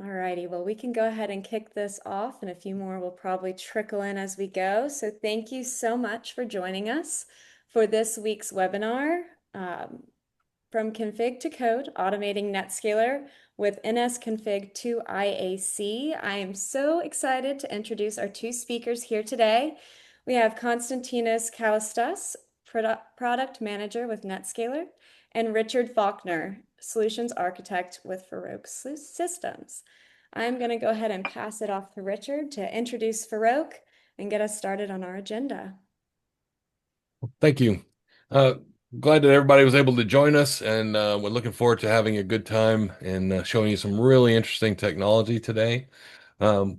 All righty, well, we can go ahead and kick this off, and a few more will probably trickle in as we go. So thank you so much for joining us for this week's webinar, From Config to Code, Automating NetScaler with nsconf2iac. I am so excited to introduce our two speakers here today. We have Konstantinos Kaltsas, Product Manager with NetScaler, and Richard Faulkner, Solutions Architect with Ferroque Systems. I'm going to go ahead and pass it off to Richard to introduce Ferroque and get us started on our agenda. Thank you. Glad that everybody was able to join us, and we're looking forward to having a good time and showing you some really interesting technology today. I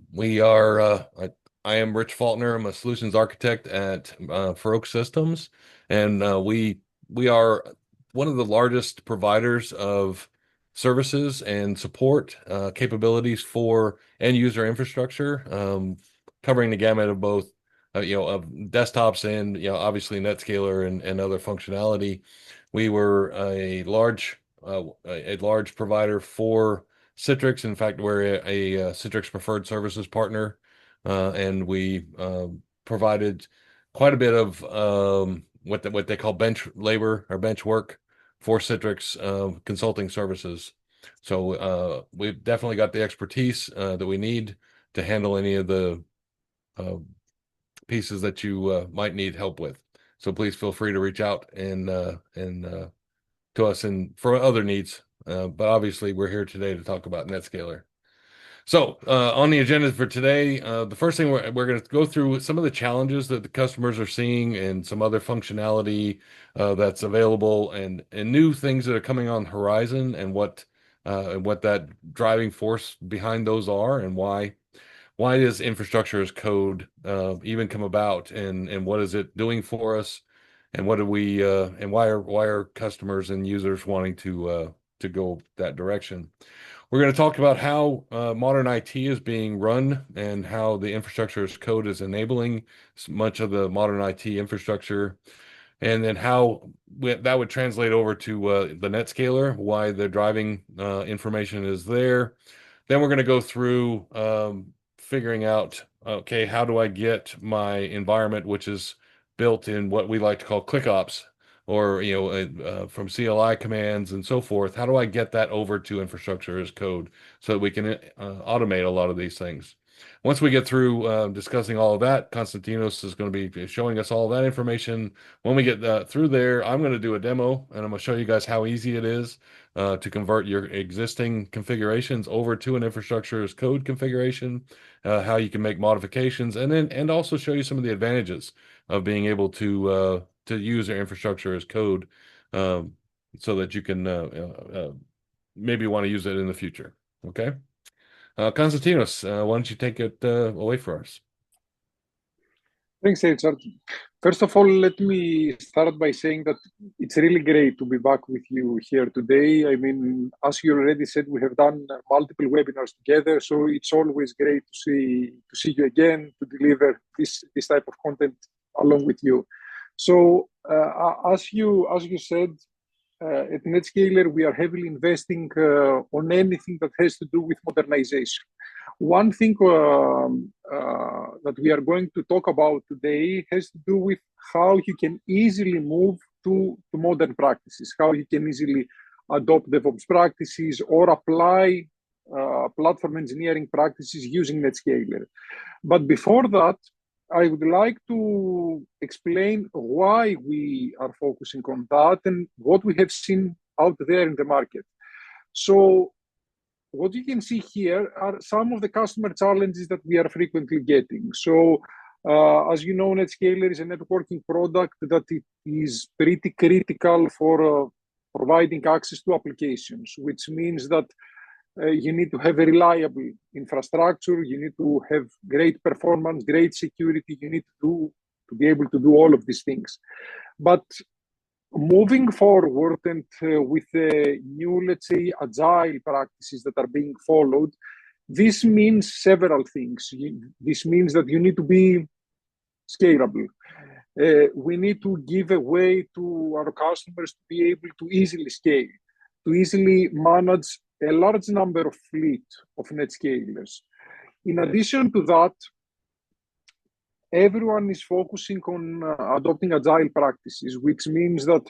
am Rich Faulkner. I'm a solutions architect at Ferroque Systems, and we are one of the largest providers of services and support capabilities for end user infrastructure, covering the gamut of both of desktops and obviously NetScaler and other functionality. We were a large provider for Citrix. In fact, we're a Citrix preferred services partner, and we provided quite a bit of what they call bench labor or bench work for Citrix consulting services. So we've definitely got the expertise that we need to handle any of the pieces that you might need help with. So please feel free to reach out and to us and for other needs. But obviously, we're here today to talk about NetScaler. So on the agenda for today, the first thing we're going to go through some of the challenges that the customers are seeing and some other functionality that's available and new things that are coming on the horizon and what that driving force behind those are and why does infrastructure as code even come about, and what is it doing for us, and what do we and why are customers and users wanting to go that direction? We're going to talk about how modern IT is being run and how the infrastructure as code is enabling much of the modern IT infrastructure, and then how that would translate over to the NetScaler, why the driving information is there. Then we're going to go through figuring out, okay, how do I get my environment, which is built in what we like to call ClickOps, or from CLI commands and so forth. How do I get that over to infrastructure as code so that we can automate a lot of these things? Once we get through discussing all of that, Konstantinos is going to be showing us all that information. When we get through there, I'm going to do a demo, and I'm going to show you guys how easy it is to convert your existing configurations over to an infrastructure as code configuration, how you can make modifications, and also show you some of the advantages of being able to use your infrastructure as code, so that you can maybe want to use it in the future. Okay. Konstantinos, why don't you take it away for us? Thanks, Richard. First of all, let me start by saying that it's really great to be back with you here today. I mean, as you already said, we have done multiple webinars together, so it's always great to see you again, to deliver this type of content along with you. So, as you said, at NetScaler, we are heavily investing on anything that has to do with modernization. One thing that we are going to talk about today has to do with how you can easily move to modern practices, how you can easily adopt DevOps practices or apply platform engineering practices using NetScaler. But before that, I would like to explain why we are focusing on that and what we have seen out there in the market. So what you can see here are some of the customer challenges that we are frequently getting. So as you know, NetScaler is a networking product that it is pretty critical for providing access to applications, which means that you need to have a reliable infrastructure, you need to have great performance, great security, you need to be able to do all of these things. But moving forward and with the new, let's say, agile practices that are being followed, this means several things. This means that you need to be scalable. We need to give a way to our customers to be able to easily scale, to easily manage a large number of fleet of NetScalers. In addition to that, everyone is focusing on adopting agile practices, which means that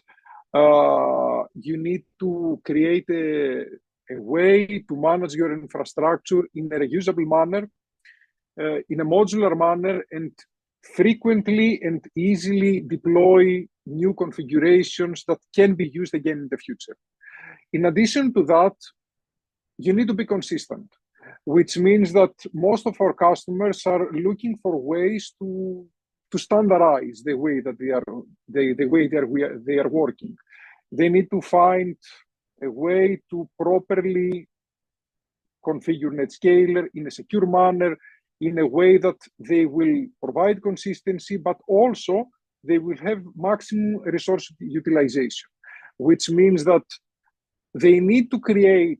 you need to create a way to manage your infrastructure in a reusable manner, in a modular manner, and frequently and easily deploy new configurations that can be used again in the future. In addition to that, you need to be consistent, which means that most of our customers are looking for ways to standardize the way that they are working. They need to find a way to properly configure NetScaler in a secure manner, in a way that they will provide consistency, but also they will have maximum resource utilization, which means that they need to configure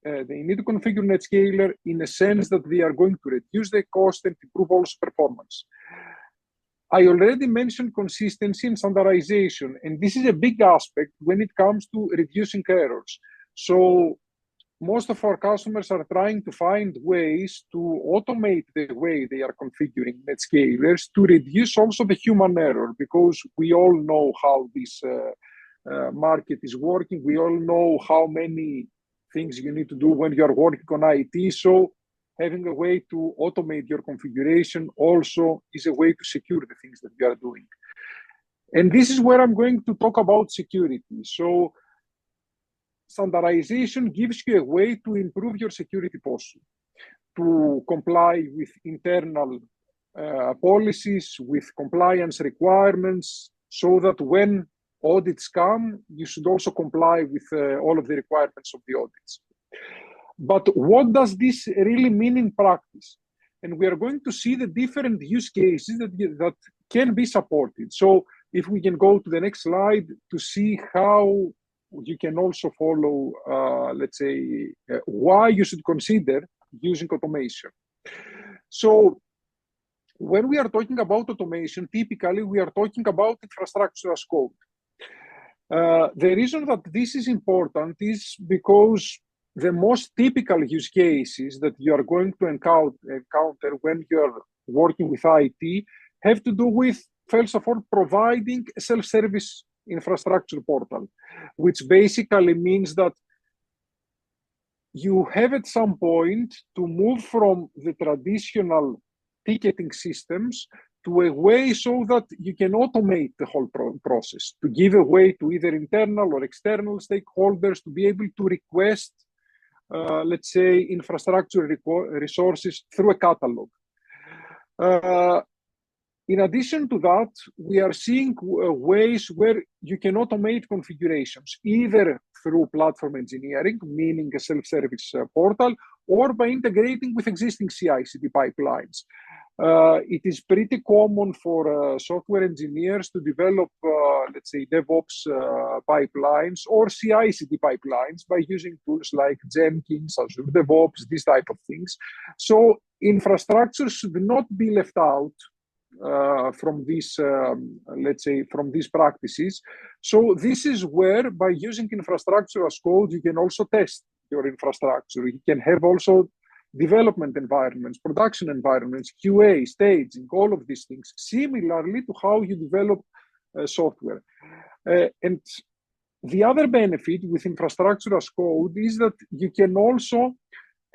NetScaler in a sense that they are going to reduce the cost and improve also performance. I already mentioned consistency and standardization, and this is a big aspect when it comes to reducing errors. So most of our customers are trying to find ways to automate the way they are configuring NetScalers to reduce also the human error, because we all know how this market is working. We all know how many things you need to do when you are working on IT. So having a way to automate your configuration also is a way to secure the things that you are doing. And this is where I'm going to talk about security. So standardization gives you a way to improve your security posture, to comply with internal policies, with compliance requirements, so that when audits come, you should also comply with all of the requirements of the audits. But what does this really mean in practice? And we are going to see the different use cases that can be supported. So if we can go to the next slide to see how you can also follow, let's say, why you should consider using automation. So when we are talking about automation, typically we are talking about infrastructure as code. The reason that this is important is because the most typical use cases that you are going to encounter when you're working with IT have to do with, first of all, providing a self-service infrastructure portal, which basically means that you have at some point to move from the traditional ticketing systems to a way so that you can automate the whole process, to give a way to either internal or external stakeholders to be able to request, let's say, infrastructure resources through a catalog. In addition to that, we are seeing ways where you can automate configurations, either through platform engineering, meaning a self-service portal, or by integrating with existing CI/CD pipelines. It is pretty common for software engineers to develop, let's say, DevOps pipelines or CI/CD pipelines by using tools like Jenkins, Azure DevOps, these type of things. So infrastructure should not be left out from these, let's say, from these practices. So this is where, by using infrastructure as code, you can also test your infrastructure. You can have also development environments, production environments, QA, staging, all of these things, similarly to how you develop software. And the other benefit with infrastructure as code is that you can also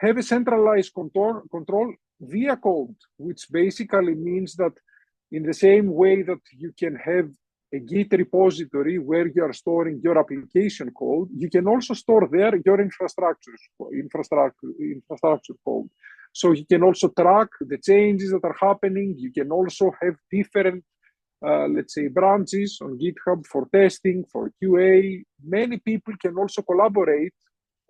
have a centralized control via code, which basically means that in the same way that you can have a Git repository where you are storing your application code, you can also store there your infrastructure code. So you can also track the changes that are happening. You can also have different, let's say, branches on GitHub for testing, for QA. Many people can also collaborate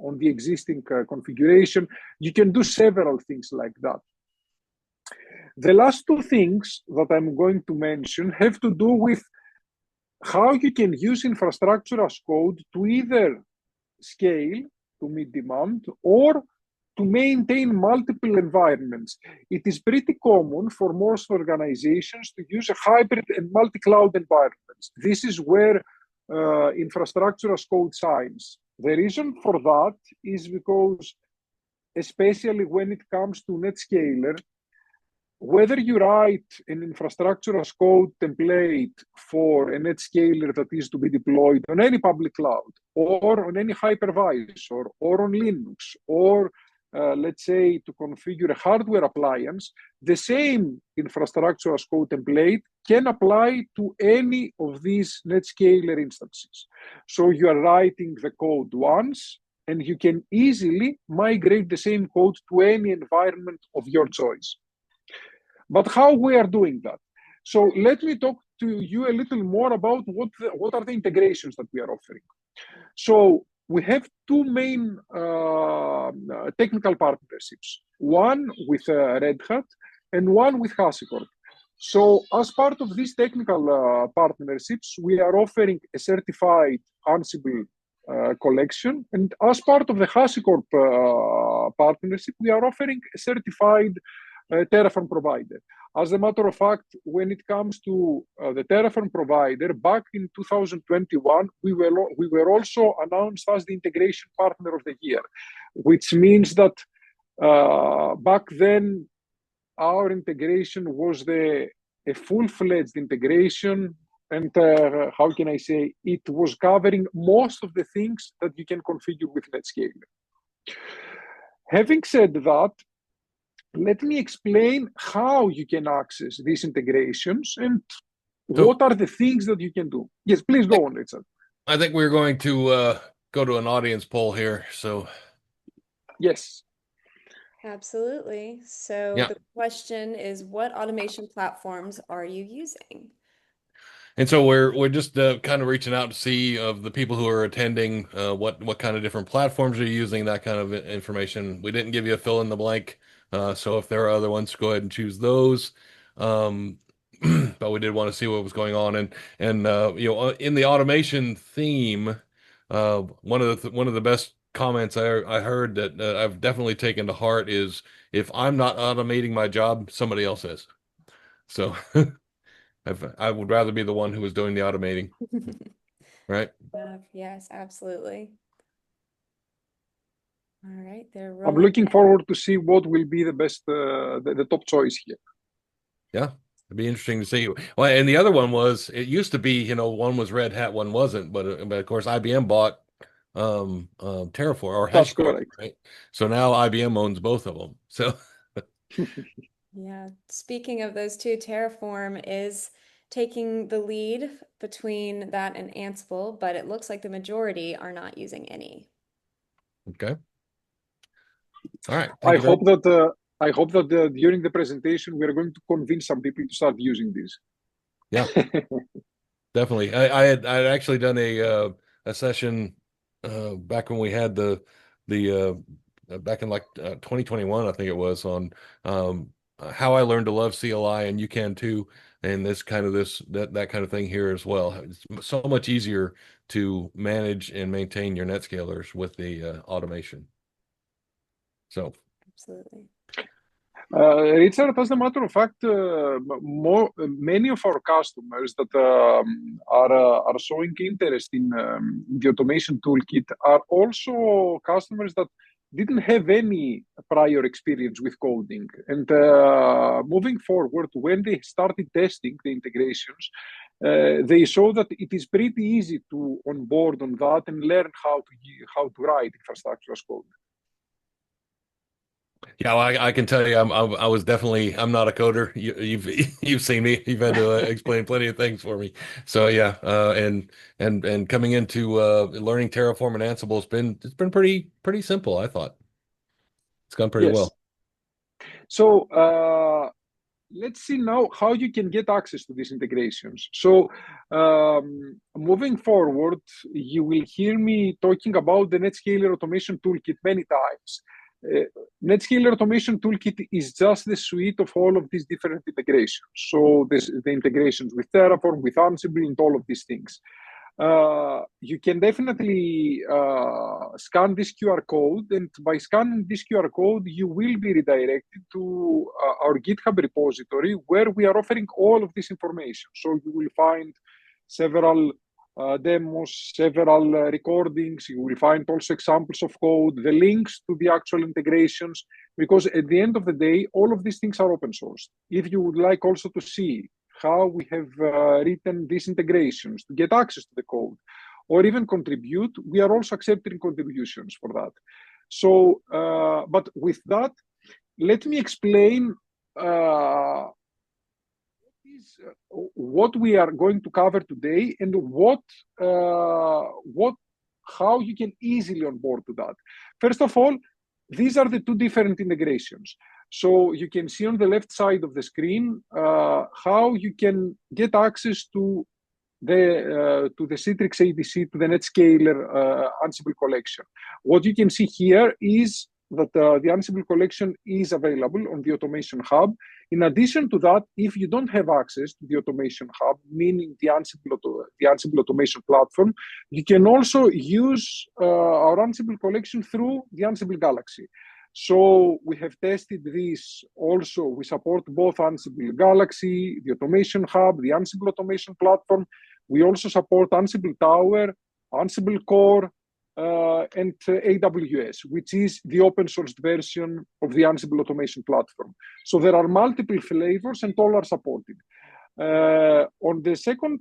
on the existing configuration. You can do several things like that. The last two things that I'm going to mention have to do with how you can use infrastructure as code to either scale to meet demand or to maintain multiple environments. It is pretty common for most organizations to use a hybrid and multi-cloud environments. This is where infrastructure as code shines. The reason for that is because, especially when it comes to NetScaler, whether you write an infrastructure as code template for a NetScaler that is to be deployed on any public cloud or on any hypervisor or on Linux or let's say to configure a hardware appliance, the same infrastructure as code template can apply to any of these NetScaler instances. So you are writing the code once and you can easily migrate the same code to any environment of your choice. But how we are doing that? So let me talk to you a little more about what are the integrations that we are offering. So we have two main technical partnerships, one with Red Hat and one with HashiCorp. So as part of these technical partnerships, we are offering a certified Ansible collection. And as part of the HashiCorp partnership, we are offering a certified Terraform provider. As a matter of fact, when it comes to the Terraform provider, back in 2021, we were also announced as the integration partner of the year, which means that back then our integration was a full-fledged integration, and how can I say, it was covering most of the things that you can configure with NetScaler. Having said that, let me explain how you can access these integrations and what are the things that you can do. Yes, please go on, Richard. I think we're going to go to an audience poll here. So, yes. Absolutely. So the question is, what automation platforms are you using? And so we're just kind of reaching out to see of the people who are attending what kind of different platforms are you using, that kind of information. We didn't give you a fill in the blank. So if there are other ones, go ahead and choose those. But we did want to see what was going on, and in the automation theme, one of the best comments I heard that I've definitely taken to heart is, if I'm not automating my job, somebody else is. So I would rather be the one who was doing the automating, right? Yes, absolutely. All right, they're I'm rolling. looking forward to see what will be the best, the top choice here. Yeah, it'd be interesting to see. Well, and the other one was, it used to be, one was Red Hat, one wasn't, but of course IBM bought Terraform or That's HashiCorp, correct. right? So now IBM owns both of them. So yeah, speaking of those two, Terraform is taking the lead between that and Ansible, but it looks like the majority are not using any. okay. All right. I hope that during the presentation we are going to convince some people to start using this. Yeah, definitely. I had actually done a session back when we had the back in like 2021, I think it was, on how I learned to love CLI, and you can too, and that kind of thing here as well. It's so much easier to manage and maintain your NetScalers with the automation. So Absolutely. Richard, as a matter of fact, many of our customers that are showing interest in the automation toolkit are also customers that didn't have any prior experience with coding. And moving forward, when they started testing the integrations, they saw that it is pretty easy to onboard on that and learn how to write infrastructure as code. yeah, well, I can tell you, I was definitely, I'm not a coder. You've seen me. You've had to explain plenty of things for me. So yeah, and coming into learning Terraform and Ansible, it's been pretty simple. I thought it's gone pretty well. So let's see now how you can get access to these integrations. So moving forward, you will hear me talking about the NetScaler Automation Toolkit many times. NetScaler Automation Toolkit is just the suite of all of these different integrations. So the integrations with Terraform, with Ansible, and all of these things. You can definitely scan this QR code, and by scanning this QR code, you will be redirected to our GitHub repository where we are offering all of this information. So you will find several demos, several recordings. You will find also examples of code, the links to the actual integrations, because at the end of the day, all of these things are open source. If you would like also to see how we have written these integrations to get access to the code, or even contribute, we are also accepting contributions for that. So, but with that, let me explain what we are going to cover today and how you can easily onboard to that. First of all, these are the two different integrations. So you can see on the left side of the screen how you can get access to the Citrix ADC, to the NetScaler Ansible collection. What you can see here is that the Ansible collection is available on the Automation Hub. In addition to that, if you don't have access to the Automation Hub, meaning the Ansible Automation platform, you can also use our Ansible collection through the Ansible Galaxy. So we have tested this also. We support both Ansible Galaxy, the Automation Hub, the Ansible Automation platform. We also support Ansible Tower, Ansible Core, and AWS, which is the open source version of the Ansible Automation platform. So there are multiple flavors and all are supported. On the second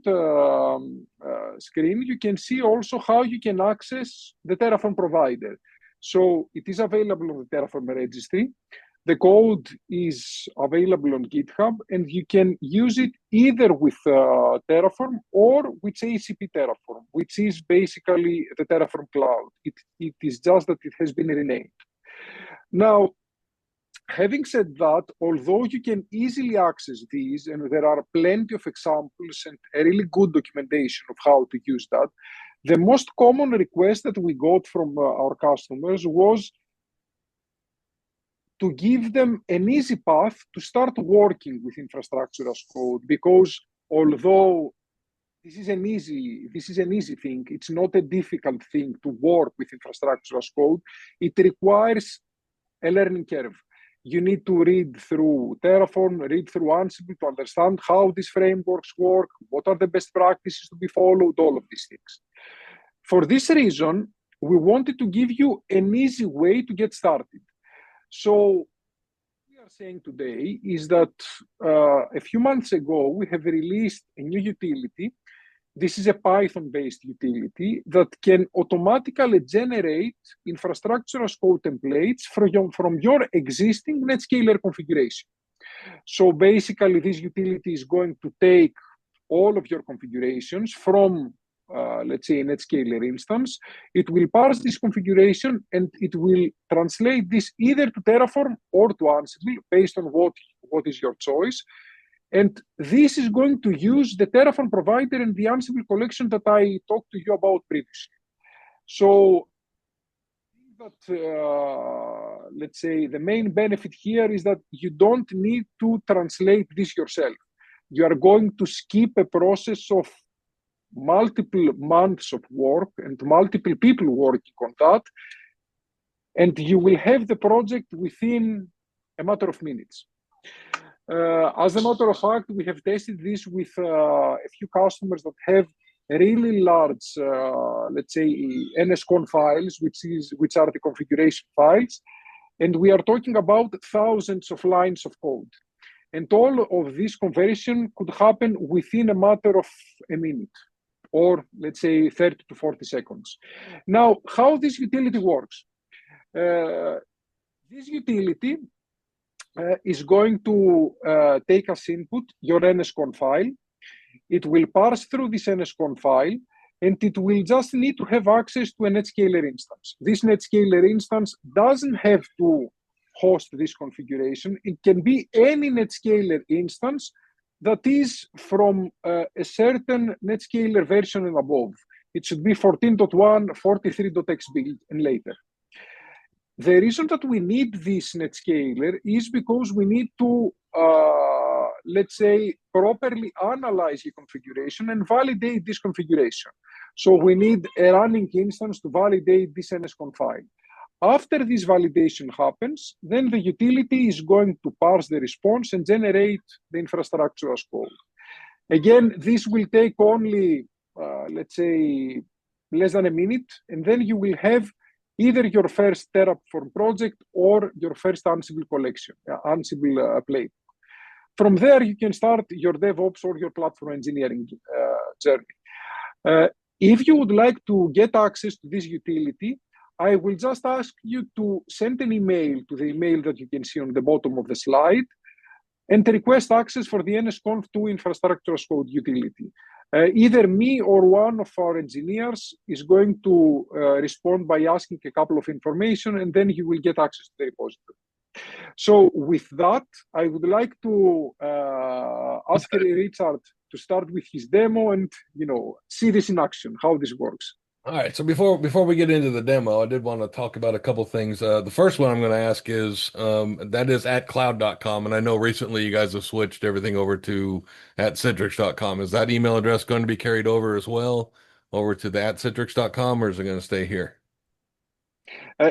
screen, you can see also how you can access the Terraform provider. So it is available on the Terraform registry. The code is available on GitHub, and you can use it either with Terraform or with ACP Terraform, which is basically the Terraform cloud. It is just that it has been renamed. Now, having said that, although you can easily access these, and there are plenty of examples and a really good documentation of how to use that, the most common request that we got from our customers was to give them an easy path to start working with infrastructure as code, because although this is an easy thing, it's not a difficult thing to work with infrastructure as code. It requires a learning curve. You need to read through Terraform, read through Ansible to understand how these frameworks work, what are the best practices to be followed, all of these things. For this reason, we wanted to give you an easy way to get started. So what we are saying today is that a few months ago, we have released a new utility. This is a Python-based utility that can automatically generate infrastructure as code templates from your existing NetScaler configuration. So basically, this utility is going to take all of your configurations from let's say, a NetScaler instance. It will parse this configuration and it will translate this either to Terraform or to Ansible based on what is your choice. And this is going to use the Terraform provider and the Ansible collection that I talked to you about previously. So that, let's say, the main benefit here is that you don't need to translate this yourself. You are going to skip a process of multiple months of work and multiple people working on that, and you will have the project within a matter of minutes. As a matter of fact, we have tested this with a few customers that have really large, let's say, ns.conf files, which are the configuration files, and we are talking about thousands of lines of code. And all of this conversion could happen within a matter of a minute, or let's say 30 to 40 seconds. Now, how this utility works? This utility is going to take as input your nsconf file. It will parse through this nsconf file, and it will just need to have access to a NetScaler instance. This NetScaler instance doesn't have to host this configuration. It can be any NetScaler instance that is from a certain NetScaler version and above. It should be 14.1, 43.x build, and later. The reason that we need this NetScaler is because we need to, let's say, properly analyze the configuration and validate this configuration. So we need a running instance to validate this nsconf file. After this validation happens, then the utility is going to parse the response and generate the infrastructure as code. Again, this will take only let's say, less than a minute, and then you will have either your first Terraform project or your first Ansible collection, Ansible play. From there, you can start your DevOps or your platform engineering journey. If you would like to get access to this utility, I will just ask you to send an email to the email that you can see on the bottom of the slide and request access for the nsconf2 infrastructure as code utility. Either me or one of our engineers is going to respond by asking a couple of information, and then you will get access to the repository. So with that, I would like to ask Richard to start with his demo and see this in action, how this works. All right. So before we get into the demo, I did want to talk about a couple things. The first one I'm going to ask is that is at cloud.com, and I know recently you guys have switched everything over to at citrix.com. Is that email address going to be carried over as well over to the at citrix.com, or is it going to stay here?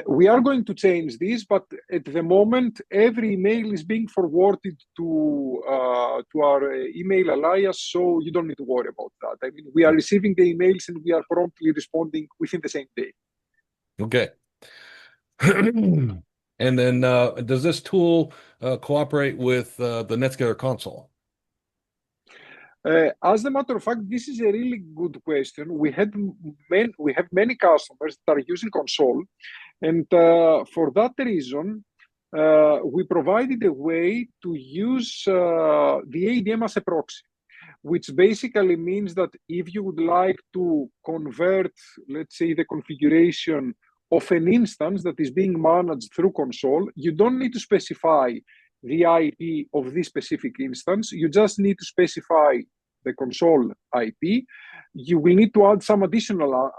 We are going to change this, but at the moment, every email is being forwarded to our email alias, so you don't need to worry about that. I mean, we are receiving the emails and we are promptly responding within the same day. Okay. And then does this tool cooperate with the NetScaler console? As a matter of fact, this is a really good question. We have many customers that are using console, and for that reason, we provided a way to use the ADM as a proxy, which basically means that if you would like to convert, let's say, the configuration of an instance that is being managed through console, you don't need to specify the IP of this specific instance. You just need to specify the console IP. You will need to add some additional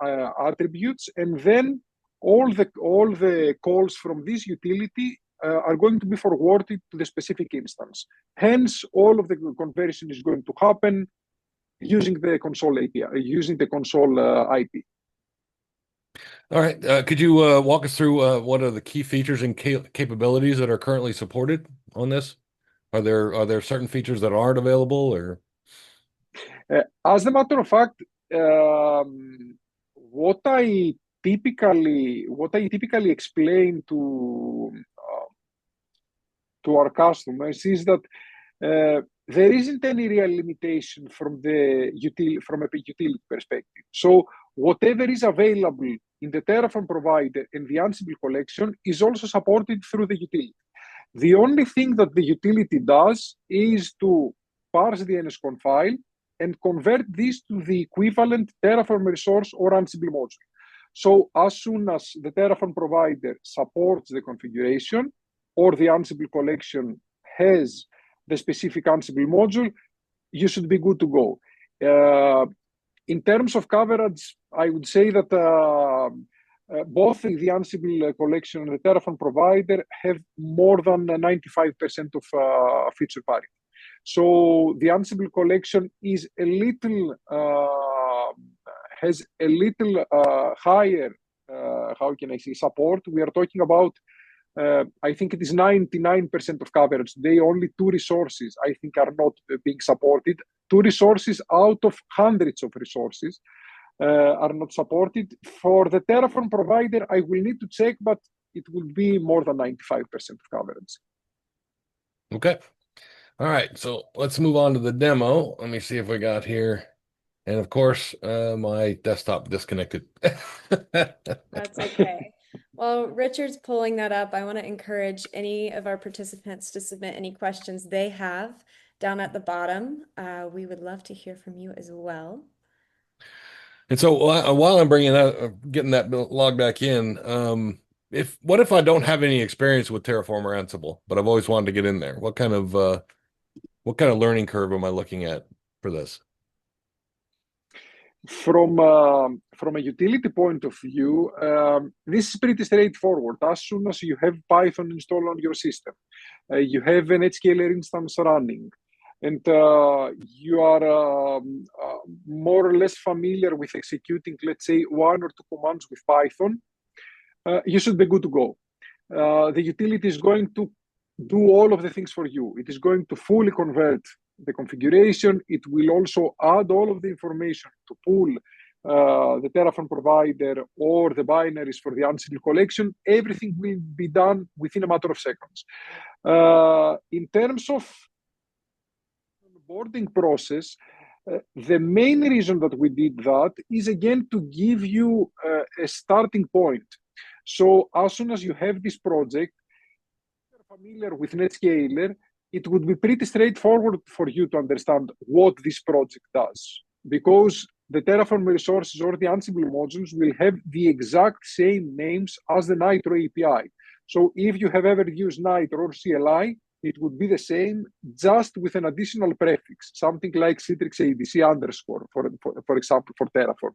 attributes, and then all the calls from this utility are going to be forwarded to the specific instance. Hence, all of the conversion is going to happen using the console API, using the console IP. All right. Could you walk us through what are the key features and capabilities that are currently supported on this? Are there certain features that aren't available, or? As a matter of fact, what I typically explain to our customers is that there isn't any real limitation from a utility perspective. So whatever is available in the Terraform provider and the Ansible collection is also supported through the utility. The only thing that the utility does is to parse the nsconf file and convert this to the equivalent Terraform resource or Ansible module. So as soon as the Terraform provider supports the configuration or the Ansible collection has the specific Ansible module, you should be good to go. In terms of coverage, I would say that both the Ansible collection and the Terraform provider have more than 95% of feature parity. So the Ansible collection is has a little higher, how can I say, support. We are talking about, I think it is 99% of coverage today. Only 2 resources, I think, are not being supported. 2 resources out of hundreds of resources are not supported. For the Terraform provider, I will need to check, but it will be more than 95% of coverage. Okay. All right. So let's move on to the demo. Let me see if we got here. And of course, my desktop disconnected. That's okay. While Richard's pulling that up, I want to encourage any of our participants to submit any questions they have down at the bottom. We would love to hear from you as well. And so while I'm getting that log back in, what if I don't have any experience with Terraform or Ansible, but I've always wanted to get in there? What kind of learning curve am I looking at for this? From a utility point of view, this is pretty straightforward. As soon as you have Python installed on your system, you have a NetScaler instance running, and you are more or less familiar with executing, let's say, 1 or 2 commands with Python, you should be good to go. The utility is going to do all of the things for you. It is going to fully convert the configuration. It will also add all of the information to pull the Terraform provider or the binaries for the Ansible collection. Everything will be done within a matter of seconds. In terms of onboarding process, the main reason that we did that is again to give you a starting point. So as soon as you have this project, you're familiar with NetScaler, it would be pretty straightforward for you to understand what this project does, because the Terraform resources or the Ansible modules will have the exact same names as the Nitro API. So if you have ever used Nitro or CLI, it would be the same, just with an additional prefix, something like Citrix ADC underscore, for example, for Terraform,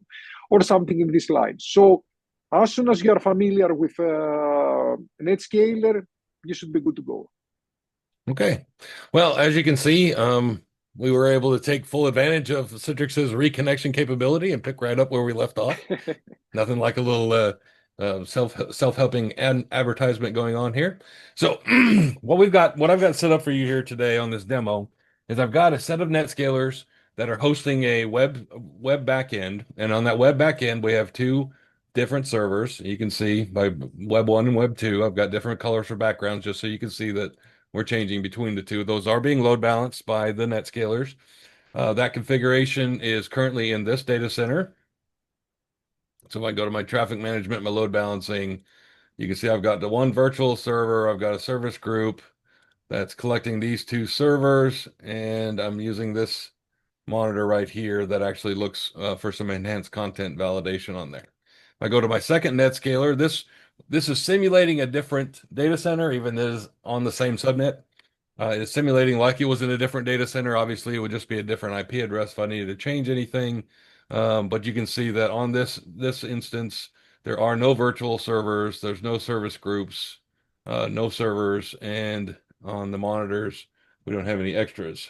or something in this line. So as soon as you are familiar with NetScaler, you should be good to go. Okay. Well, as you can see, we were able to take full advantage of Citrix's reconnection capability and pick right up where we left off. Nothing like a little self-helping advertisement going on here. So what I've got set up for you here today on this demo is I've got a set of NetScalers that are hosting a web backend, and on that web backend we have two different servers. You can see by web 1 and web 2, I've got different colors for backgrounds just so you can see that we're changing between the two. Those are being load balanced by the NetScalers. That configuration is currently in this data center. So if I go to my traffic management, my load balancing, you can see I've got the one virtual server, I've got a service group that's collecting these two servers, and I'm using this monitor right here that actually looks for some enhanced content validation on there. If I go to my second NetScaler, this is simulating a different data center, even though it's on the same subnet. It's simulating like it was in a different data center. Obviously, it would just be a different IP address if I needed to change anything. But you can see that on this instance, there are no virtual servers, there's no service groups, no servers, and on the monitors, we don't have any extras.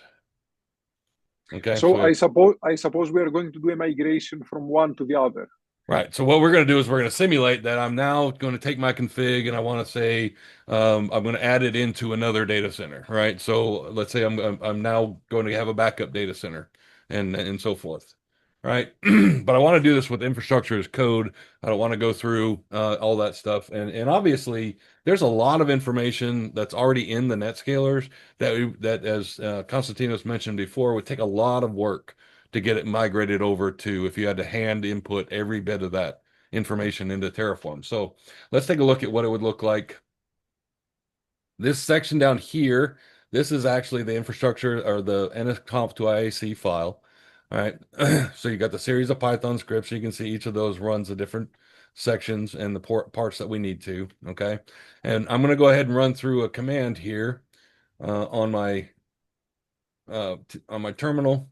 Okay, so I suppose we are going to do a migration from one to the other. Right. So what we're going to do is we're going to simulate that I'm now going to take my config and I want to say I'm going to add it into another data center. Right. So let's say I'm now going to have a backup data center and so forth. Right. But I want to do this with infrastructure as code. I don't want to go through all that stuff. And obviously there's a lot of information that's already in the NetScalers that as Konstantinos mentioned before, would take a lot of work to get it migrated over to if you had to hand input every bit of that information into Terraform. So let's take a look at what it would look like. This section down here, this is actually the infrastructure or the nsconf2iac file. All right. So you got the series of Python scripts. You can see each of those runs the different sections and the parts that we need to. Okay. And I'm going to go ahead and run through a command here on my terminal.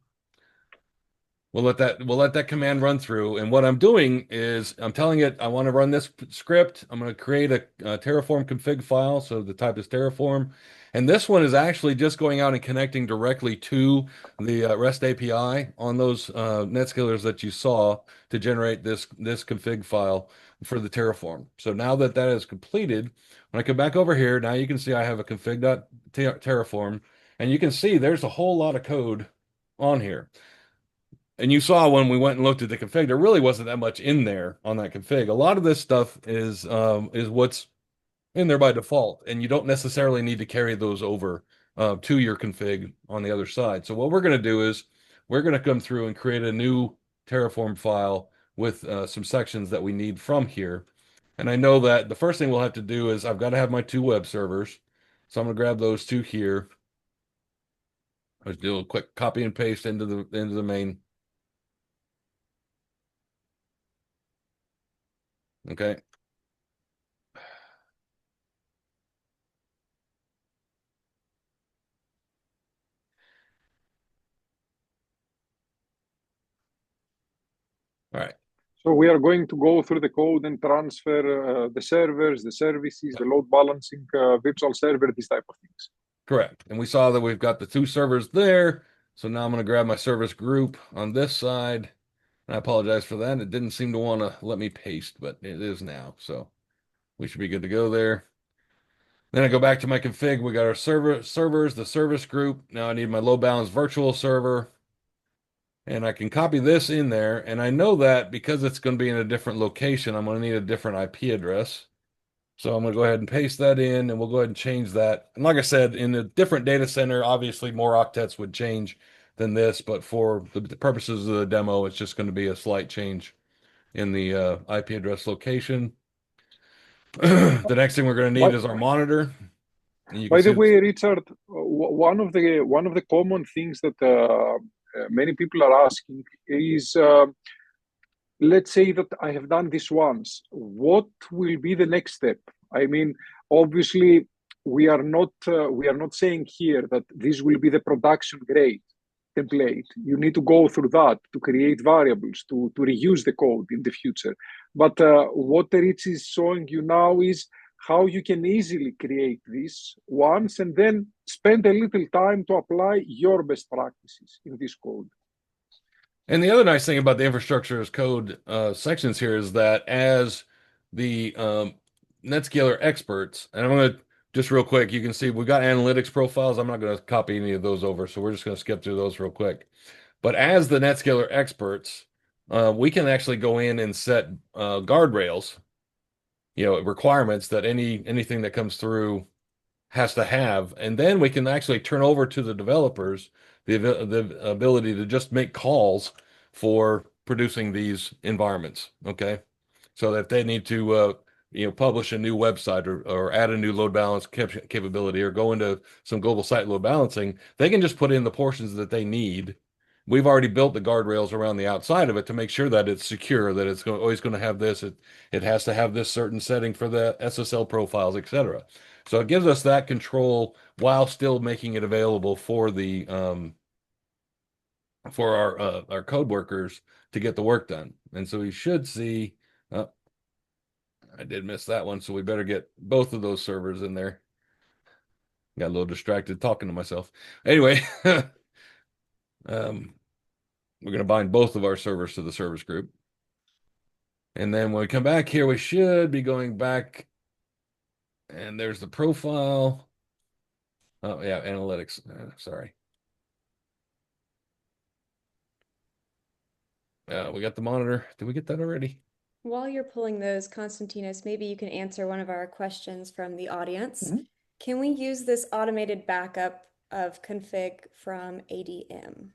We'll let that command run through. And what I'm doing is I'm telling it I want to run this script. I'm going to create a Terraform config file. So the type is Terraform. And this one is actually just going out and connecting directly to the REST API on those NetScalers that you saw to generate this config file for the Terraform. So now that is completed, when I come back over here, now you can see I have a config.terraform, and you can see there's a whole lot of code on here. And you saw when we went and looked at the config, there really wasn't that much in there on that config. A lot of this stuff is what's in there by default, and you don't necessarily need to carry those over to your config on the other side. So what we're going to do is we're going to come through and create a new Terraform file with some sections that we need from here. And I know that the first thing we'll have to do is I've got to have my two web servers. So I'm going to grab those two here. Let's do a quick copy and paste into the main. Okay. All right. So we are going to go through the code and transfer the servers, the services, the load balancing, virtual server, these type of things. Correct. And we saw that we've got the two servers there. So now I'm going to grab my service group on this side. And I apologize for that. It didn't seem to want to let me paste, but it is now. So we should be good to go there. Then I go back to my config. We got our servers, the service group. Now I need my load balance virtual server. And I can copy this in there. And I know that because it's going to be in a different location, I'm going to need a different IP address. So I'm going to go ahead and paste that in, and we'll go ahead and change that. And like I said, in a different data center, obviously more octets would change than this, but for the purposes of the demo, it's just going to be a slight change in the IP address location. The next thing we're going to By, need is our monitor. And you can by see the it's way, Richard, one of the common things that many people are asking is, let's say that I have done this once. What will be the next step? I mean, obviously, we are not saying here that this will be the production grade template. You need to go through that to create variables to reuse the code in the future. But what Rich is showing you now is how you can easily create this once and then spend a little time to apply your best practices in this code. And the other nice thing about the infrastructure as code sections here is that as the NetScaler experts, and I'm going to just real quick, you can see we've got analytics profiles. I'm not going to copy any of those over, so we're just going to skip through those real quick. But as the NetScaler experts, we can actually go in and set guardrails, requirements that anything that comes through has to have, and then we can actually turn over to the developers the ability to just make calls for producing these environments. Okay, so that if they need to publish a new website or add a new load balance capability or go into some global site load balancing, they can just put in the portions that they need. We've already built the guardrails around the outside of it to make sure that it's secure, that it's always going to have this. It has to have this certain setting for the SSL profiles, etc. So it gives us that control while still making it available for the for our code workers to get the work done. And so we should see. I did miss that one, so we better get both of those servers in there. Got a little distracted talking to myself. Anyway, we're going to bind both of our servers to the service group. And then when we come back here, we should be going back. And there's the profile. Oh, yeah, analytics. Sorry. We got the monitor. Did we get that already? While you're pulling those, Konstantinos, maybe you can answer one of our questions from the audience. Can we use this automated backup of config from ADM?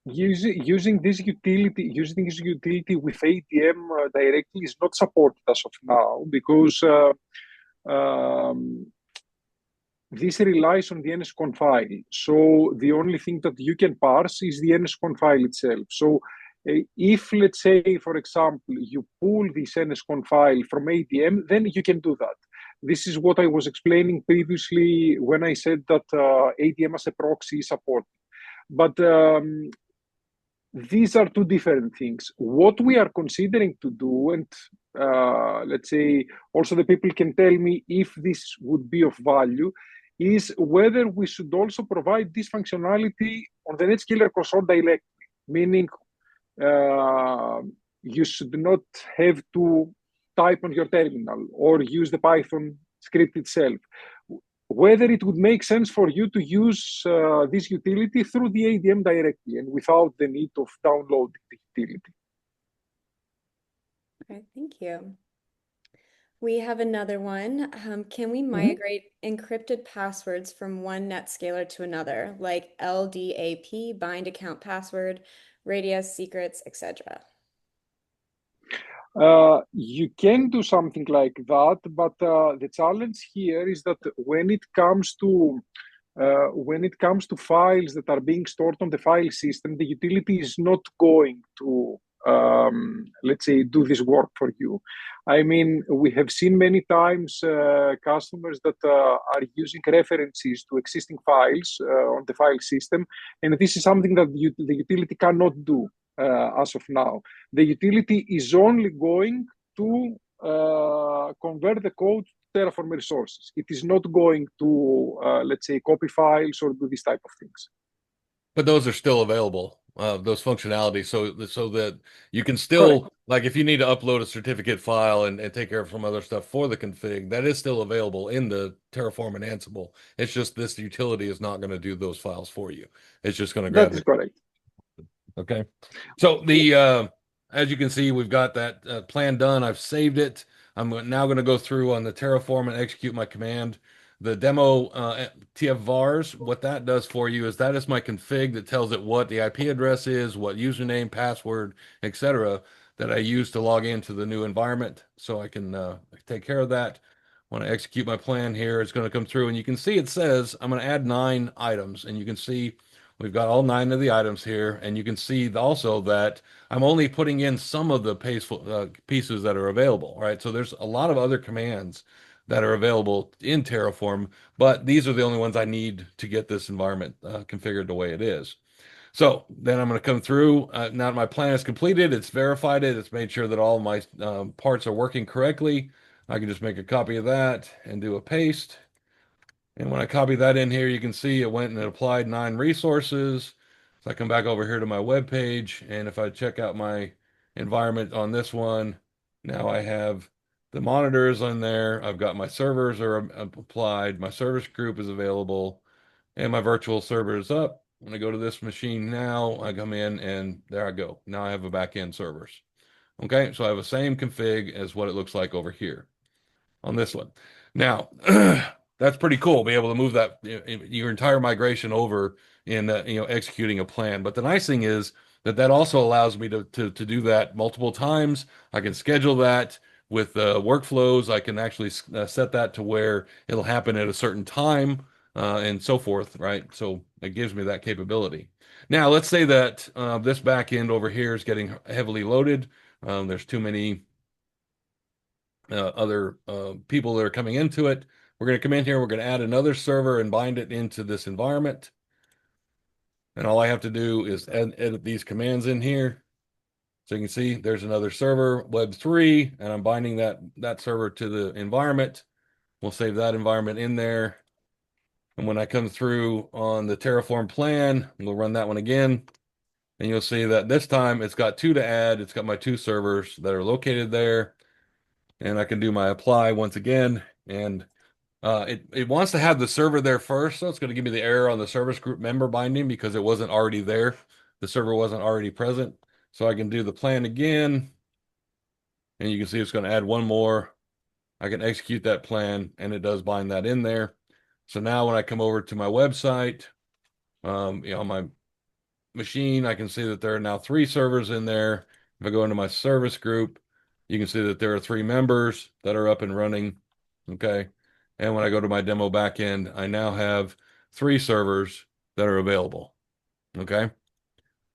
Using this utility with ADM directly is not supported as of now because this relies on the nsconf file. So the only thing that you can parse is the nsconf file itself. So if, let's say, for example, you pull this nsconf file from ADM, then you can do that. This is what I was explaining previously when I said that ADM as a proxy is supported. But these are two different things. What we are considering to do, and let's say also the people can tell me if this would be of value, is whether we should also provide this functionality on the NetScaler console directly, meaning you should not have to type on your terminal or use the Python script itself. Whether it would make sense for you to use this utility through the ADM directly and without the need of downloading the utility. Okay, thank you. We have another one. Can we migrate encrypted passwords from one NetScaler to another, like LDAP, bind account password, radius, secrets, etc.? You can do something like that, but the challenge here is that when it comes to files that are being stored on the file system, the utility is not going to, let's say, do this work for you. I mean, we have seen many times customers that are using references to existing files on the file system, and this is something that the utility cannot do as of now. The utility is only going to convert the code to Terraform resources. It is not going to, let's say, copy files or do this type of things. But those are still available, those functionalities, so that you can Correct. still like if you need to upload a certificate file and take care of some other stuff for the config, that is still available in the Terraform and Ansible. It's just this utility is not going to do those files for you. It's just going to grab That is the, correct. okay. So as you can see, we've got that plan done. I've saved it. I'm now going to go through on the Terraform and execute my command. The demo TF vars, what that does for you is that is my config that tells it what the IP address is, what username, password, etc. that I use to log into the new environment. So I can take care of that. When I execute my plan here, it's going to come through and you can see it says I'm going to add 9 items, and you can see we've got all 9 of the items here, and you can see also that I'm only putting in some of the pieces that are available, right? So there's a lot of other commands that are available in Terraform, but these are the only ones I need to get this environment configured the way it is. So then I'm going to come through. Now that my plan is completed, it's verified it, it's made sure that all my parts are working correctly. I can just make a copy of that and do a paste. And when I copy that in here, you can see it went and it applied 9 resources. So I come back over here to my web page, and if I check out my environment on this one, now I have the monitors on there. I've got my servers are applied. My service group is available, and my virtual server is up. When I go to this machine now, I come in and there I go. Now I have a backend servers. Okay, so I have the same config as what it looks like over here on this one. Now, that's pretty cool. Be able to move that your entire migration over in executing a plan. But the nice thing is that that also allows me to do that multiple times. I can schedule that with workflows. I can actually set that to where it'll happen at a certain time and so forth, right? So it gives me that capability. Now, let's say that this back end over here is getting heavily loaded. There's too many other people that are coming into it. We're going to come in here, we're going to add another server and bind it into this environment. And all I have to do is edit these commands in here. So you can see there's another server, web3, and I'm binding that server to the environment. We'll save that environment in there. And when I come through on the Terraform plan, we'll run that one again. And you'll see that this time it's got 2 to add. It's got my 2 servers that are located there. And I can do my apply once again. And it wants to have the server there first, so it's going to give me the error on the service group member binding because it wasn't already there. The server wasn't already present. So I can do the plan again, and you can see it's going to add 1 more. I can execute that plan, and it does bind that in there. So now when I come over to my website, on my machine, I can see that there are now 3 servers in there. If I go into my service group, you can see that there are 3 members that are up and running. Okay. And when I go to my demo backend, I now have 3 servers that are available. Okay.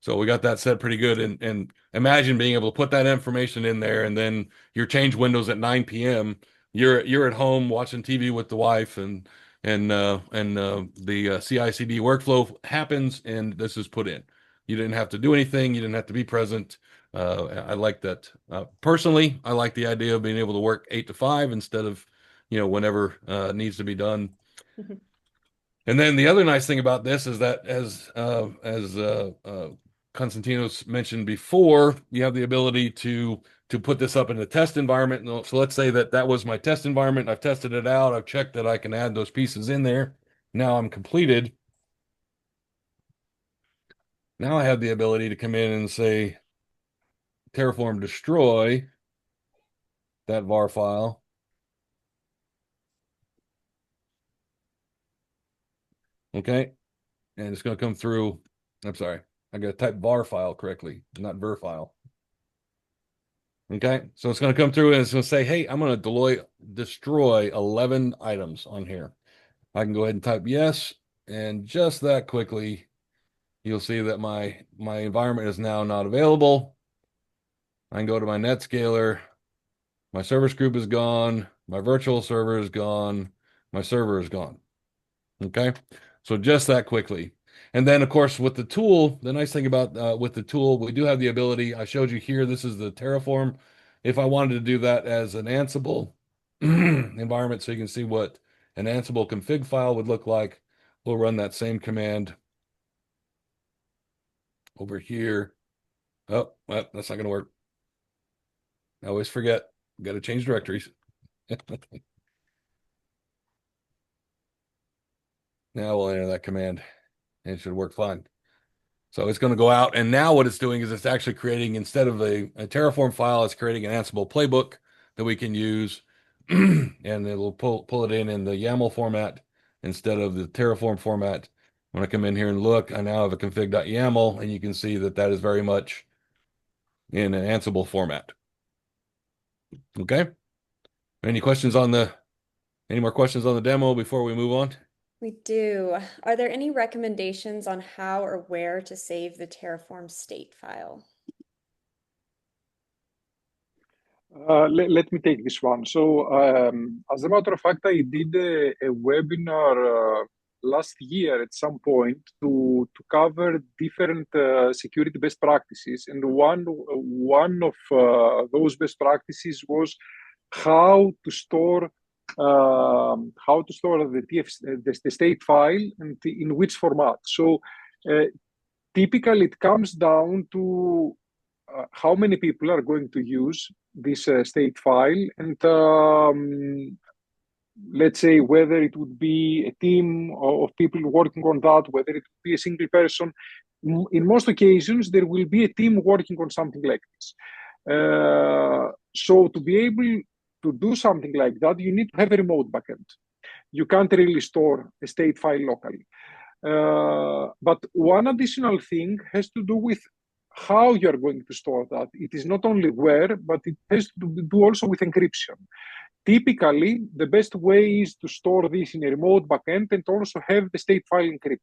So we got that set pretty good. And imagine being able to put that information in there, and then your change windows at 9 p.m. You're at home watching TV with the wife, and the CI/CD workflow happens, and this is put in. You didn't have to do anything. You didn't have to be present. I like that. Personally, I like the idea of being able to work 8 to 5 instead of whenever needs to be done. And then the other nice thing about this is that as Konstantinos mentioned before, you have the ability to put this up in a test environment. So let's say that was my test environment. I've tested it out. I've checked that I can add those pieces in there. Now I'm completed. Now I have the ability to come in and say Terraform destroy that var file. Okay. And it's going to come through. I'm sorry. I got to type var file correctly, not ver file. Okay, so it's going to come through and it's going to say, hey, I'm going to destroy 11 items on here. I can go ahead and type yes, and just that quickly, you'll see that my environment is now not available. I can go to my NetScaler. My service group is gone. My virtual server is gone. My server is gone. Okay, so just that quickly. And then, of course, with the tool, the nice thing about with the tool, we do have the ability. I showed you here, this is the Terraform. If I wanted to do that as an Ansible environment, so you can see what an Ansible config file would look like, we'll run that same command over here. Oh, well, that's not going to work. I always forget. Got to change directories. Now we'll enter that command and it should work fine. So it's going to go out, and now what it's doing is it's actually creating, instead of a Terraform file, it's creating an Ansible playbook that we can use, and it'll pull it in the YAML format instead of the Terraform format. When I come in here and look, I now have a config.yaml, and you can see that that is very much in an Ansible format. Okay. Any more questions on the demo before we move on? We do. Are there any recommendations on how or where to save the Terraform state file? Let me take this one. So, as a matter of fact, I did a webinar last year at some point to cover different security best practices, and one of those best practices was how to store the state file and in which format. So, typically, it comes down to how many people are going to use this state file, and let's say whether it would be a team of people working on that, whether it would be a single person. In most occasions, there will be a team working on something like this. So to be able to do something like that, you need to have a remote backend. You can't really store a state file locally. But one additional thing has to do with how you're going to store that. It is not only where, but it has to do also with encryption. Typically, the best way is to store this in a remote backend and also have the state file encrypted.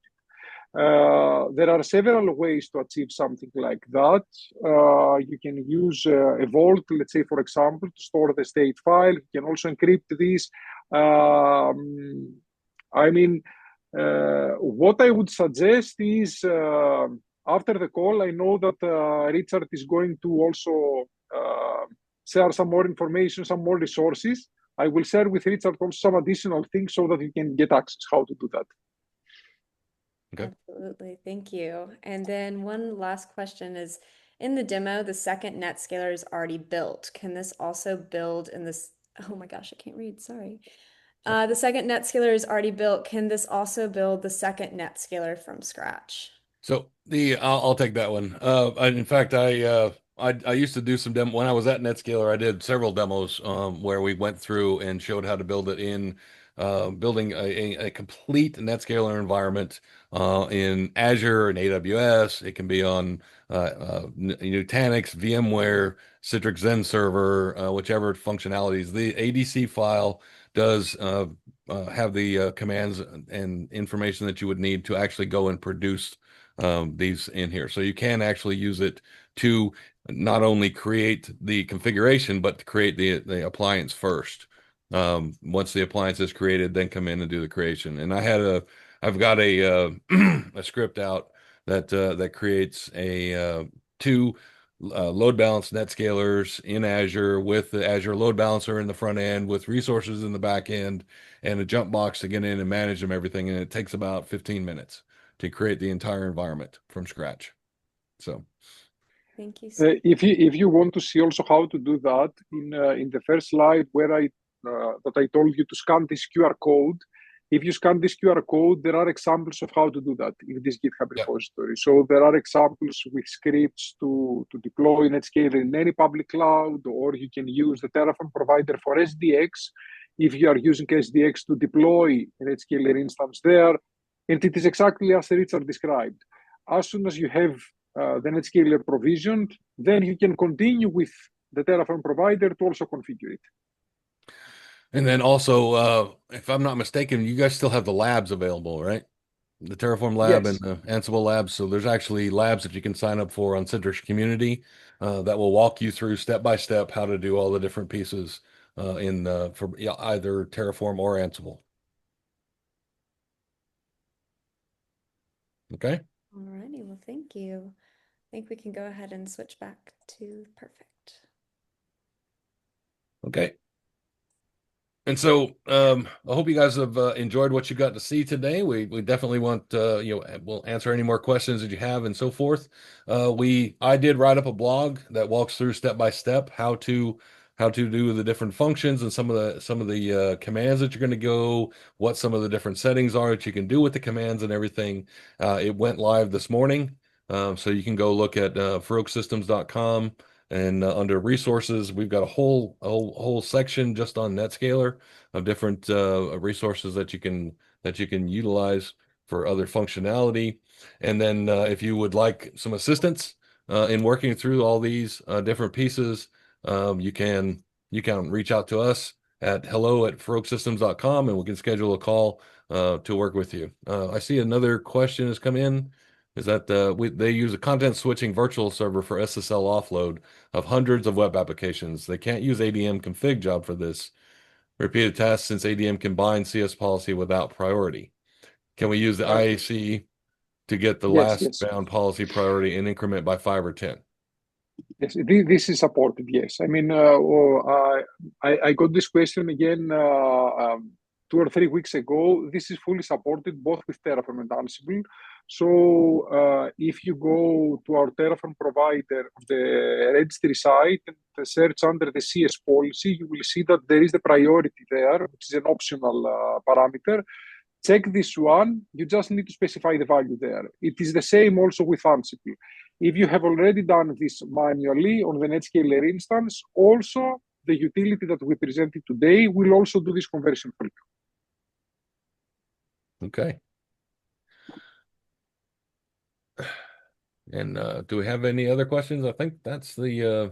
There are several ways to achieve something like that. You can use a vault, let's say, for example, to store the state file. You can also encrypt this. I mean, what I would suggest is after the call, I know that Richard is going to also share some more information, some more resources. I will share with Richard also some additional things so that you can get access how to do that. Okay. Absolutely. Thank you. And then one last question is, in the demo, the second NetScaler is already built. Can this also build in this? Oh my gosh, I can't read. Sorry. The second NetScaler is already built. Can this also build the second NetScaler from scratch? So I'll take that one. In fact, I used to do some demo when I was at NetScaler. I did several demos where we went through and showed how to build it in building a complete NetScaler environment in Azure and AWS. It can be on Nutanix, VMware, Citrix Zen Server, whichever functionalities. The ADC file does have the commands and information that you would need to actually go and produce these in here. So you can actually use it to not only create the configuration, but to create the appliance first. Once the appliance is created, then come in and do the creation. And I've got a a script out that creates two load balance NetScalers in Azure with the Azure load balancer in the front end, with resources in the back end, and a jump box to get in and manage them everything. And it takes about 15 minutes to create the entire environment from scratch. So Thank you so if you want to see also how to do that, in the first slide where I told you to scan this QR code. If you scan this QR code, there are examples of how to do that in this GitHub Yep. repository. So there are examples with scripts to deploy NetScaler in any public cloud, or you can use the Terraform provider for SDX if you are using SDX to deploy a NetScaler instance there. And it is exactly as Richard described. As soon as you have the NetScaler provisioned, then you can continue with the Terraform provider to also configure it. And then also, if I'm not mistaken, you guys still have the labs available, right? The Terraform lab and Yes. the Ansible labs. So there's actually labs that you can sign up for on Citrix Community that will walk you through step by step how to do all the different pieces for either Terraform or Ansible. Okay. Alrighty, well, thank you. I think we can go ahead and switch back to perfect. Okay. And so I hope you guys have enjoyed what you got to see today. We definitely want we'll answer any more questions that you have and so forth. I did write up a blog that walks through step by step how to do the different functions and some of the commands that you're going to go, what some of the different settings are that you can do with the commands and everything. It went live this morning, so you can go look at ferroquesystems.com. And under resources, we've got a whole section just on NetScaler of different resources that you can utilize for other functionality. And then if you would like some assistance in working through all these different pieces, you can reach out to us at hello@ferroquesystems.com and we can schedule a call to work with you. I see another question has come in. Is that they use a content switching virtual server for SSL offload of hundreds of web applications. They can't use ADM config job for this repeated tasks since ADM can bind CS policy without priority. Can we use the IAC to get the Yes, last yes. bound policy priority in increment by 5 or 10? Yes, this is supported. Yes, I mean, I got this question again 2 or 3 weeks ago. This is fully supported both with Terraform and Ansible. So if you go to our Terraform provider on the registry site and search under the CS policy, you will see that there is the priority there, which is an optional parameter. Check this one. You just need to specify the value there. It is the same also with Ansible. If you have already done this manually on the NetScaler instance, also the utility that we presented today will also do this conversion for you. Okay. And do we have any other questions? I think that's the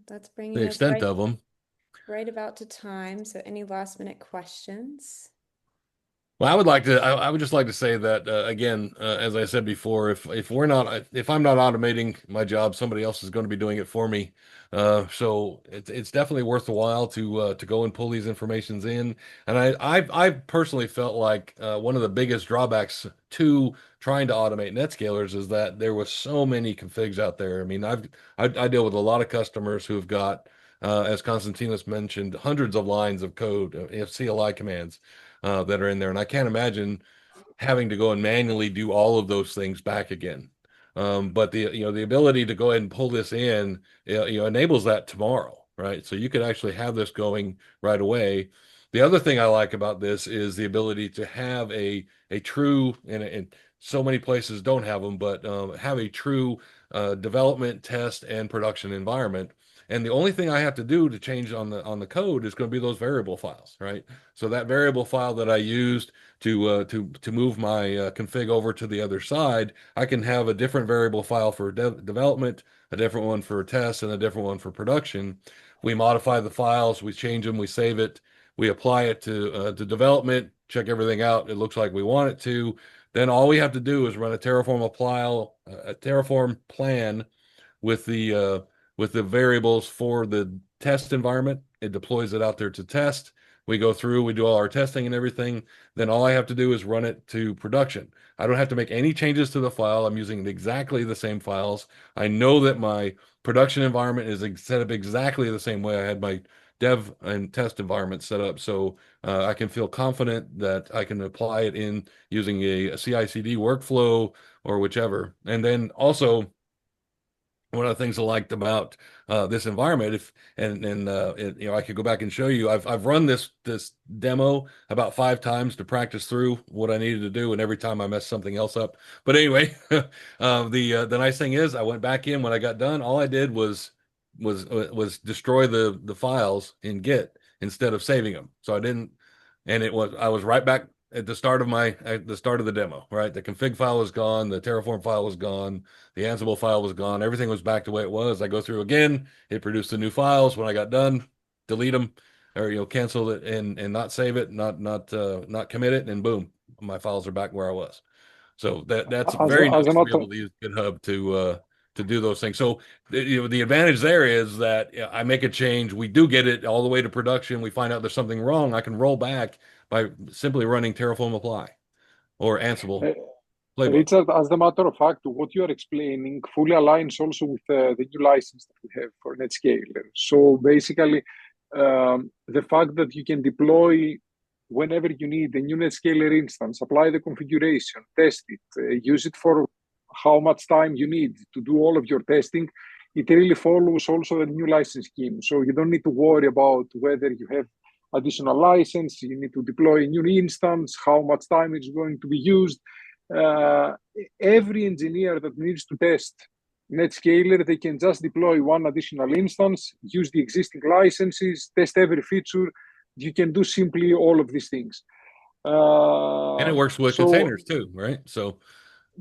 that's bringing us extent of them. Right about to time. So any last minute questions? Well, I would just like to say that again, as I said before, if I'm not automating my job, somebody else is going to be doing it for me. So it's definitely worth a while to go and pull these informations in. And I've personally felt like one of the biggest drawbacks to trying to automate NetScalers is that there was so many configs out there. I mean, I deal with a lot of customers who've got as Konstantinos mentioned, hundreds of lines of code, CLI commands that are in there. And I can't imagine having to go and manually do all of those things back again. But the ability to go ahead and pull this in, enables that tomorrow, right? So you could actually have this going right away. The other thing I like about this is the ability to have a true, and so many places don't have them, but have a true development, test, and production environment. And the only thing I have to do to change on the code is going to be those variable files, right? So that variable file that I used to move my config over to the other side, I can have a different variable file for development, a different one for test, and a different one for production. We modify the files, we change them, we save it, we apply it to development, check everything out. It looks like we want it to. Then all we have to do is run a Terraform plan with the variables for the test environment. It deploys it out there to test. We go through, we do all our testing and everything. Then all I have to do is run it to production. I don't have to make any changes to the file. I'm using exactly the same files. I know that my production environment is set up exactly the same way I had my dev and test environment set up. So I can feel confident that I can apply it in using a CI/CD workflow or whichever. And then also, one of the things I liked about this environment, I could go back and show you. I've run this demo about 5 times to practice through what I needed to do, and every time I messed something else up. But anyway, the nice thing is, I went back in when I got done. All I did was destroy the files in Git instead of saving them. So I didn't, and I was right back at the start of the demo. Right, the config file was gone, the Terraform file was gone. The Ansible file was gone. Everything was back the way it was. I go through again. It produced the new files. When I got done, delete them or cancel it and not save it, not commit it, and boom, my files are back where I was. So that's very nice to be able to use GitHub to do those things. So the advantage there is that I make a change, we do get it all the way to production. We find out there's something wrong. I can roll back by simply running Terraform apply or Ansible. Richard, as a matter of fact, what you are explaining fully aligns also with the new license that we have for NetScaler. So basically, the fact that you can deploy whenever you need a new NetScaler instance, apply the configuration, test it, use it for how much time you need to do all of your testing, it really follows also the new license scheme. So you don't need to worry about whether you have additional license, you need to deploy a new instance, how much time it's going to be used. Every engineer that needs to test NetScaler, they can just deploy one additional instance, use the existing licenses, test every feature. You can do simply all of these things. And it works with containers too, right? So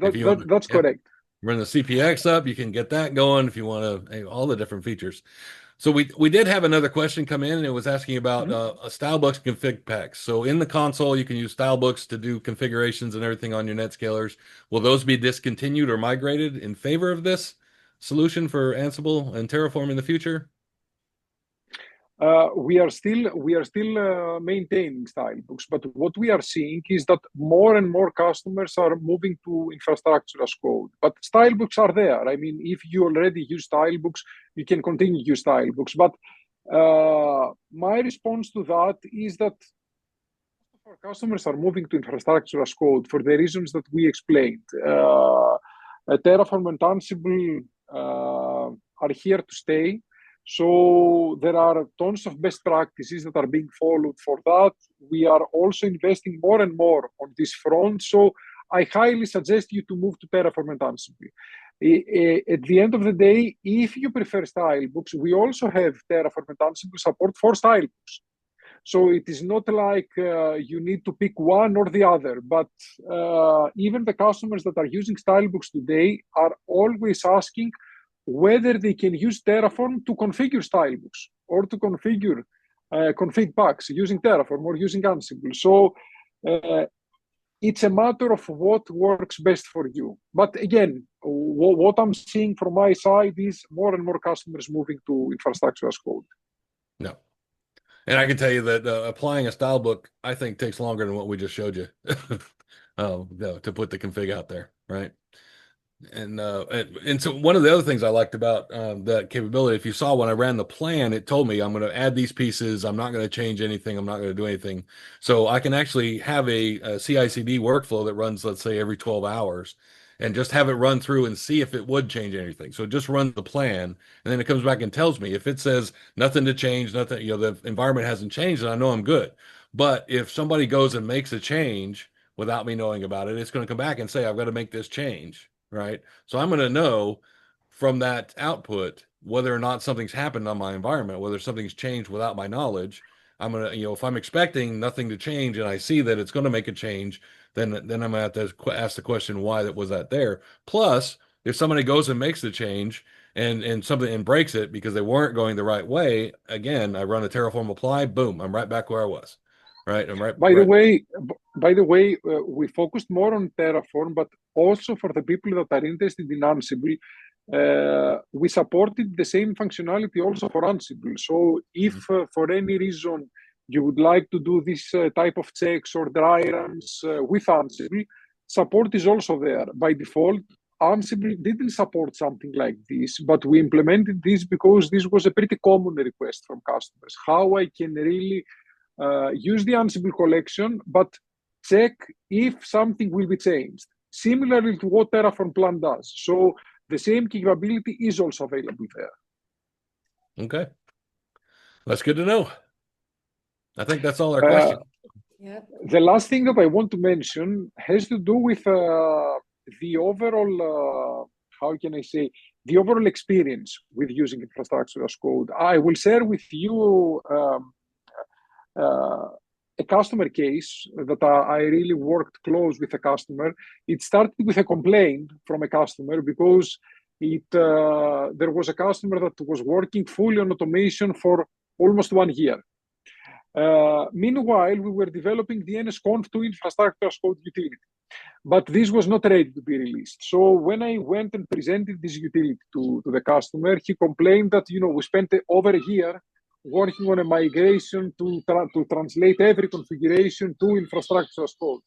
if you want that's correct. Run the CPX up, you can get that going if you want to, all the different features. So we did have another question come in, and it was asking about Stylebooks config packs. So in the console, you can use Stylebooks to do configurations and everything on your NetScalers. Will those be discontinued or migrated in favor of this solution for Ansible and Terraform in the future? We are still maintaining Stylebooks, but what we are seeing is that more and more customers are moving to infrastructure as code. But Stylebooks are there. I mean, if you already use Stylebooks, you can continue to use Stylebooks. But my response to that is that our customers are moving to infrastructure as code for the reasons that we explained. Terraform and Ansible are here to stay. So there are tons of best practices that are being followed for that. We are also investing more and more on this front. So I highly suggest you to move to Terraform and Ansible. At the end of the day, if you prefer Stylebooks, we also have Terraform and Ansible support for Stylebooks. So it is not like you need to pick one or the other, but even the customers that are using Stylebooks today are always asking whether they can use Terraform to configure Stylebooks or to configure config packs using Terraform or using Ansible. So it's a matter of what works best for you. But again, what I'm seeing from my side is more and more customers moving to infrastructure as code. No. And I can tell you that applying a Stylebook, I think, takes longer than what we just showed you to put the config out there, right? And so one of the other things I liked about that capability, if you saw when I ran the plan, it told me I'm going to add these pieces. I'm not going to change anything. I'm not going to do anything. So I can actually have a CI/CD workflow that runs, let's say, every 12 hours and just have it run through and see if it would change anything. So it just runs the plan, and then it comes back and tells me if it says nothing to change, nothing, the environment hasn't changed, then I know I'm good. But if somebody goes and makes a change without me knowing about it, it's going to come back and say, I've got to make this change. Right. So I'm going to know from that output whether or not something's happened on my environment, whether something's changed without my knowledge. I'm going to, if I'm expecting nothing to change and I see that it's going to make a change, then I'm going to have to ask the question, why was that there? Plus, if somebody goes and makes the change and something and breaks it because they weren't going the right way, again, I run a Terraform apply, boom, I'm right back where I was. Right. I'm right. By the way, we focused more on Terraform, but also for the people that are interested in Ansible, we supported the same functionality also for Ansible. So if for any reason you would like to do this type of checks or dry runs with Ansible, support is also there. By default, Ansible didn't support something like this, but we implemented this because this was a pretty common request from customers. How I can really use the Ansible collection, but check if something will be changed, similarly to what Terraform Plan does. So the same capability is also available there. Okay. That's good to know. I think that's all our questions. The last thing that I want to mention has to do with the overall, how can I say, the overall experience with using infrastructure as code. I will share with you a customer case that I really worked close with a customer. It started with a complaint from a customer because there was a customer that was working fully on automation for almost 1 year. Meanwhile, we were developing the nsconf2iac infrastructure as code utility, but this was not ready to be released. So when I went and presented this utility to the customer, he complained that we spent over a year working on a migration to translate every configuration to infrastructure as code.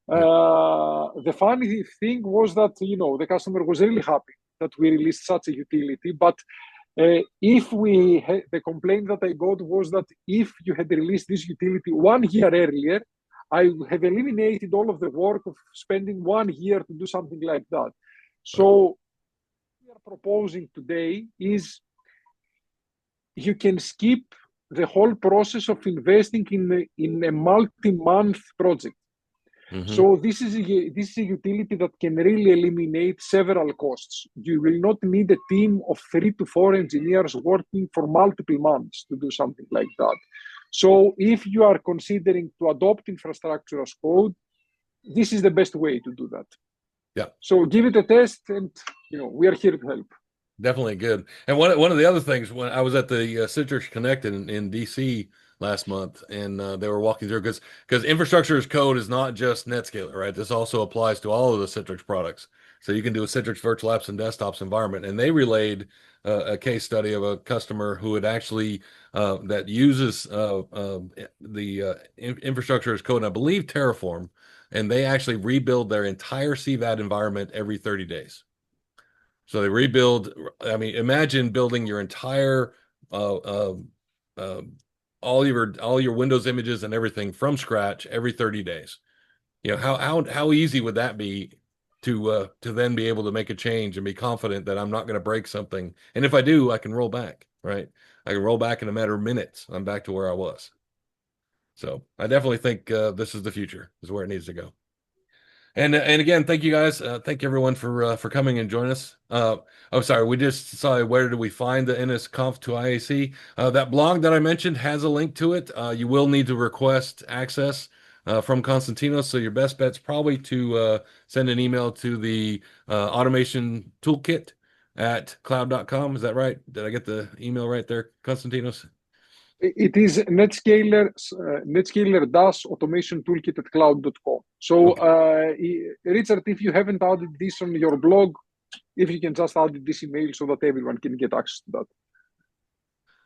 The funny thing was that the customer was really happy that we released such a utility, but The complaint that I got was that if you had released this utility 1 year earlier, I have eliminated all of the work of spending 1 year to do something like that. So what we are proposing today is you can skip the whole process of investing in a multi-month project. So this is a utility that can really eliminate several costs. You will not need a team of 3 to 4 engineers working for multiple months to do something like that. So if you are considering to adopt infrastructure as code, this is the best way to do that. Yeah. So give it a test, and we are here to help. Definitely good. And one of the other things, when I was at the Citrix Connect in DC last month, and they were walking through, because infrastructure as code is not just NetScaler, right? This also applies to all of the Citrix products. So you can do a Citrix virtual apps and desktops environment. And they relayed a case study of a customer who had actually that uses the infrastructure as code, and I believe Terraform, and they actually rebuild their entire CVAD environment every 30 days. So they rebuild. I mean, imagine building your entire uh, uh, uh, all your Windows images and everything from scratch every 30 days. You know, how easy would that be to then be able to make a change and be confident that I'm not going to break something, and if I do, I can roll back, right? I can roll back in a matter of minutes. I'm back to where I was. So I definitely think this is the future, is where it needs to go. And again, thank you guys. Thank everyone for coming and joining us. Oh, sorry, we just saw where did we find the nsconf2iac? That blog that I mentioned has a link to it. You will need to request access from Konstantinos. So your best bet's probably to send an email to the automation toolkit at cloud.com. Is that right? Did I get the email right there, Konstantinos? It is NetScaler-automation toolkit at cloud.com. So, Okay. Richard, if you haven't added this on your blog, if you can just add this email so that everyone can get access to that.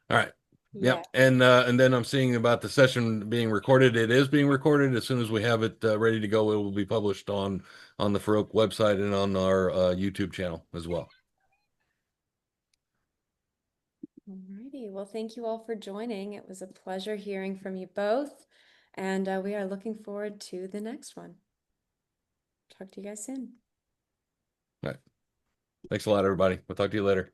All right. Yeah. Yep. And then I'm seeing about the session being recorded. It is being recorded. As soon as we have it ready to go, it will be published on the Ferroque website and on our YouTube channel as well. Alrighty. Well, thank you all for joining. It was a pleasure hearing from you both, and we are looking forward to the next one. Talk to you guys soon. All right. Thanks a lot, everybody. We'll talk to you later.